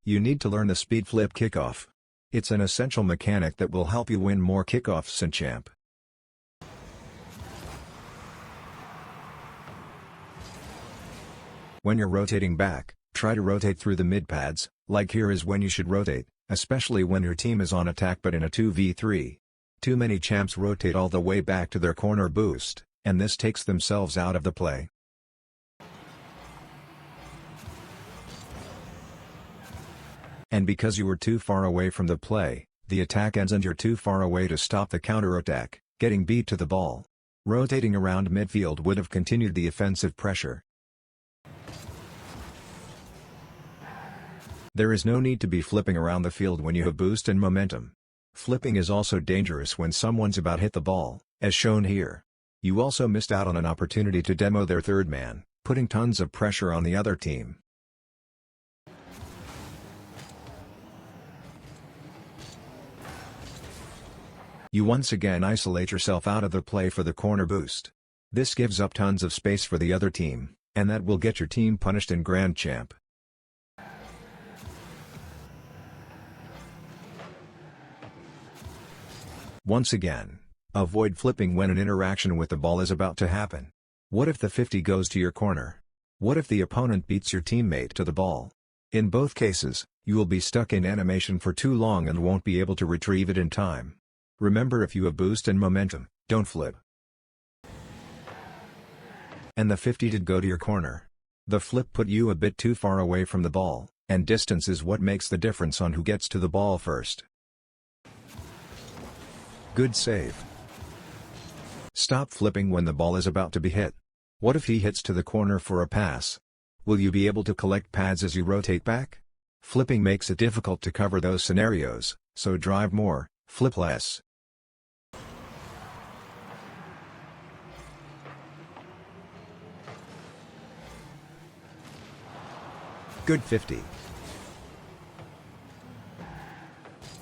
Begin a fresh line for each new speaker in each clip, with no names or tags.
You need to learn the speed flip kickoff. It's an essential mechanic that will help you win more kickoffs in Champ. When you're rotating back, try to rotate through the mid-pads, like here is when you should rotate, especially when your team is on attack but in a 2v3. Too many champs rotate all the way back to their corner boost, and this takes themselves out of the play. And because you were too far away from the play, the attack ends and you're too far away to stop the counter-attack, getting beat to the ball. Rotating around midfield would have continued the offensive pressure. There is no need to be flipping around the field when you have boost and momentum. Flipping is also dangerous when someone's about to hit the ball, as shown here. You also missed out on an opportunity to demo their third man, putting tons of pressure on the other team. You once again isolate yourself out of the play for the corner boost. This gives up tons of space for the other team, and that will get your team punished in Grand Champ. Once again, avoid flipping when an interaction with the ball is about to happen. What if the 50 goes to your corner? What if the opponent beats your teammate to the ball? In both cases, you will be stuck in animation for too long and won't be able to retrieve it in time. Remember, if you have boost and momentum, don't flip. And the 50 did go to your corner. The flip put you a bit too far away from the ball, and distance is what makes the difference on who gets to the ball first. Good save. Stop flipping when the ball is about to be hit. What if he hits to the corner for a pass? Will you be able to collect pads as you rotate back? Flipping makes it difficult to cover those scenarios, so drive more, flip less. Good 50.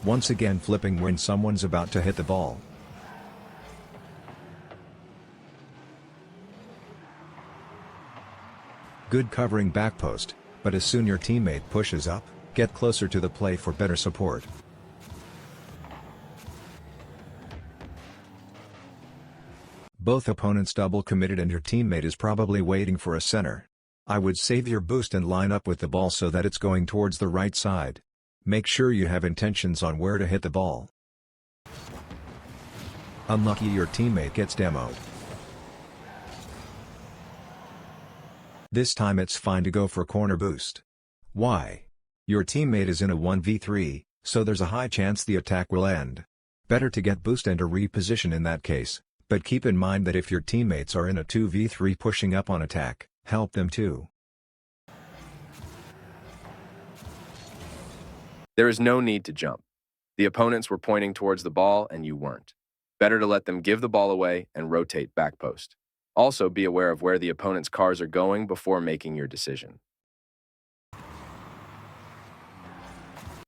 Once again flipping when someone's about to hit the ball. Good covering back post, but as soon your teammate pushes up, get closer to the play for better support. Both opponents double committed and your teammate is probably waiting for a center. I would save your boost and line up with the ball so that it's going towards the right side. Make sure you have intentions on where to hit the ball. Unlucky, your teammate gets demoed. This time it's fine to go for corner boost. Why? Your teammate is in a 1v3, so there's a high chance the attack will end. Better to get boost and to reposition in that case, but keep in mind that if your teammates are in a 2v3 pushing up on attack, help them too.
There is no need to jump. The opponents were pointing towards the ball and you weren't. Better to let them give the ball away and rotate back post. Also, be aware of where the opponent's cars are going before making your decision.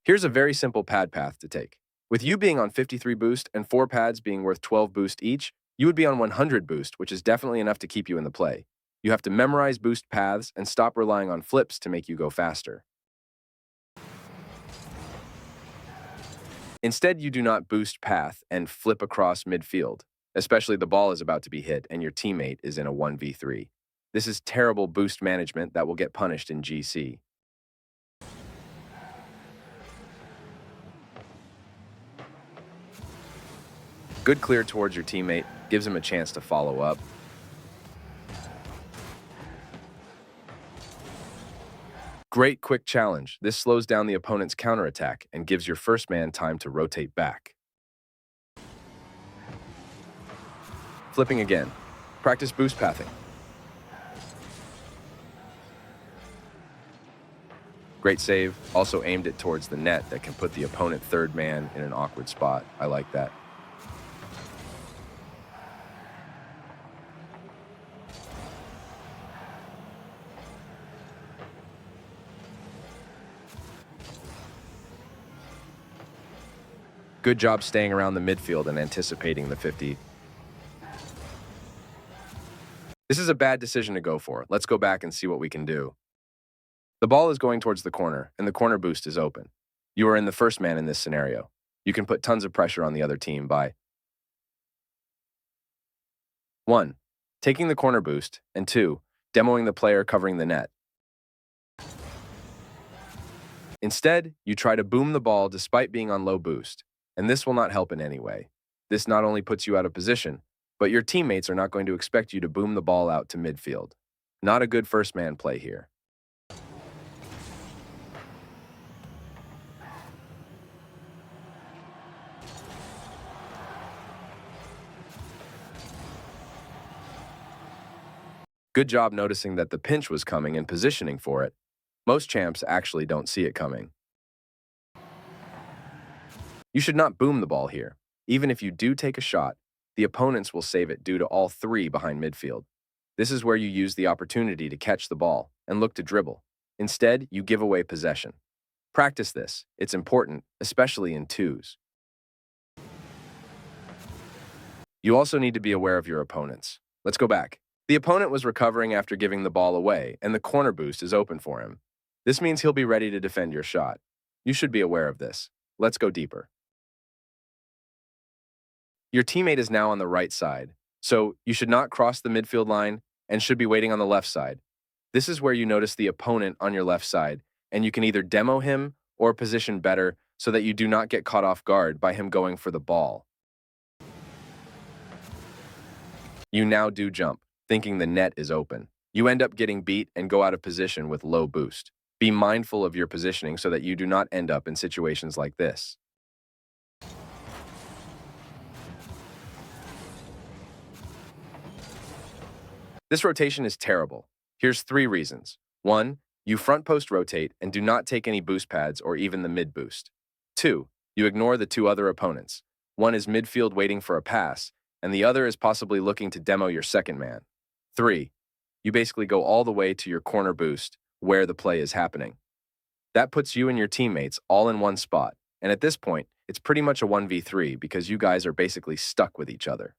Here's a very simple pad path to take. With you being on 53 boost and 4 pads being worth 12 boost each, you would be on 100 boost, which is definitely enough to keep you in the play. You have to memorize boost paths and stop relying on flips to make you go faster. Instead, you do not boost path and flip across midfield, especially the ball is about to be hit and your teammate is in a 1v3. This is terrible boost management that will get punished in GC. Good clear towards your teammate gives him a chance to follow up. Great quick challenge. This slows down the opponent's counterattack and gives your first man time to rotate back. Flipping again. Practice boost pathing. Great save. Also aimed it towards the net that can put the opponent third man in an awkward spot. I like that. Good job staying around the midfield and anticipating the 50. This is a bad decision to go for. Let's go back and see what we can do. The ball is going towards the corner, and the corner boost is open. You are in the first man in this scenario. You can put tons of pressure on the other team by 1. Taking the corner boost, and 2. Demoing the player covering the net. Instead, you try to boom the ball despite being on low boost, and this will not help in any way. This not only puts you out of position, but your teammates are not going to expect you to boom the ball out to midfield. Not a good first man play here. Good job noticing that the pinch was coming and positioning for it. Most champs actually don't see it coming. You should not boom the ball here. Even if you do take a shot, the opponents will save it due to all 3 behind midfield. This is where you use the opportunity to catch the ball and look to dribble. Instead, you give away possession. Practice this. It's important, especially in 2s. You also need to be aware of your opponents. Let's go back. The opponent was recovering after giving the ball away, and the corner boost is open for him. This means he'll be ready to defend your shot. You should be aware of this. Let's go deeper. Your teammate is now on the right side, so you should not cross the midfield line and should be waiting on the left side. This is where you notice the opponent on your left side, and you can either demo him or position better so that you do not get caught off guard by him going for the ball. You now do jump, thinking the net is open. You end up getting beat and go out of position with low boost. Be mindful of your positioning so that you do not end up in situations like this. This rotation is terrible. Here's 3 reasons. 1. You front post rotate and do not take any boost pads or even the mid boost. 2. You ignore the 2 other opponents. One is midfield waiting for a pass, and the other is possibly looking to demo your second man. 3. You basically go all the way to your corner boost where the play is happening. That puts you and your teammates all in one spot, and at this point, it's pretty much a 1v3 because you guys are basically stuck with each other.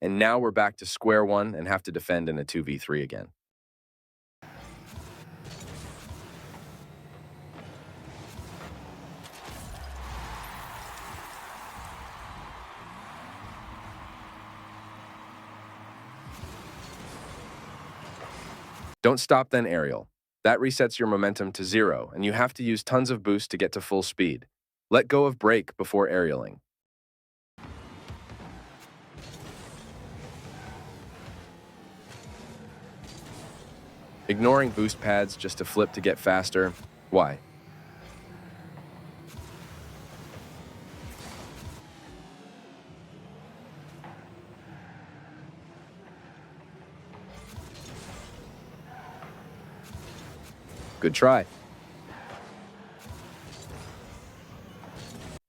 And now we're back to square one and have to defend in a 2v3 again. Don't stop then, aerial. That resets your momentum to 0, and you have to use tons of boost to get to full speed. Let go of brake before aerialing. Ignoring boost pads just to flip to get faster. Why? Good try.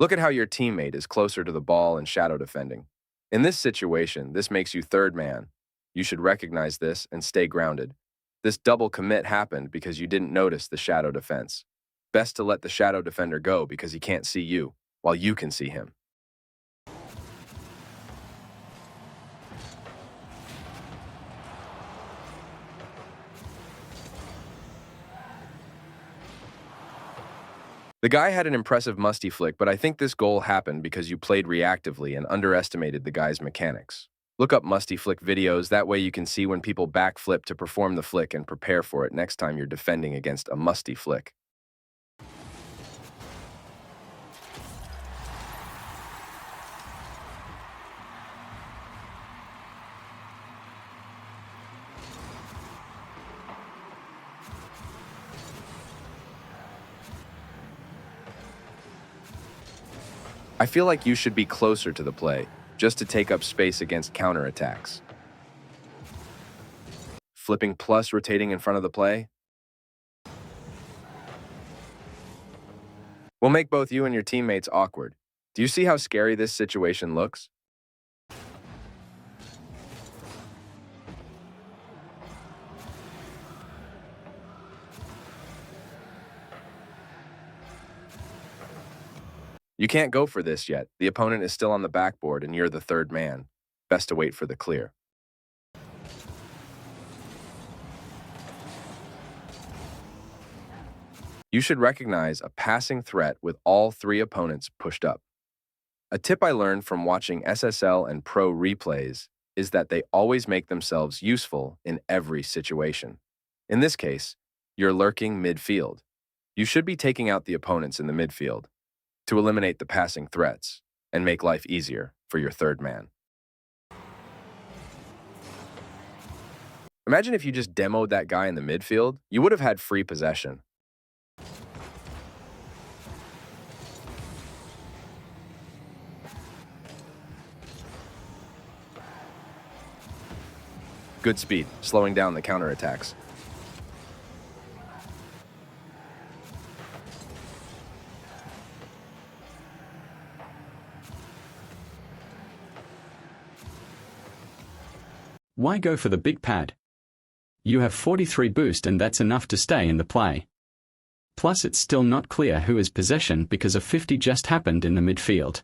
Look at how your teammate is closer to the ball and shadow defending. In this situation, this makes you third man. You should recognize this and stay grounded. This double commit happened because you didn't notice the shadow defense. Best to let the shadow defender go because he can't see you, while you can see him. The guy had an impressive musty flick, but I think this goal happened because you played reactively and underestimated the guy's mechanics. Look up musty flick videos, that way you can see when people backflip to perform the flick and prepare for it next time you're defending against a musty flick. I feel like you should be closer to the play, just to take up space against counterattacks. Flipping plus rotating in front of the play will make both you and your teammates awkward. Do you see how scary this situation looks? You can't go for this yet. The opponent is still on the backboard and you're the third man. Best to wait for the clear. You should recognize a passing threat with all three opponents pushed up. A tip I learned from watching SSL and pro replays is that they always make themselves useful in every situation. In this case, you're lurking midfield. You should be taking out the opponents in the midfield to eliminate the passing threats and make life easier for your third man. Imagine if you just demoed that guy in the midfield, you would have had free possession. Good speed, slowing down the counterattacks.
Why go for the big pad? You have 43 boost and that's enough to stay in the play. Plus it's still not clear who has possession because a 50 just happened in the midfield.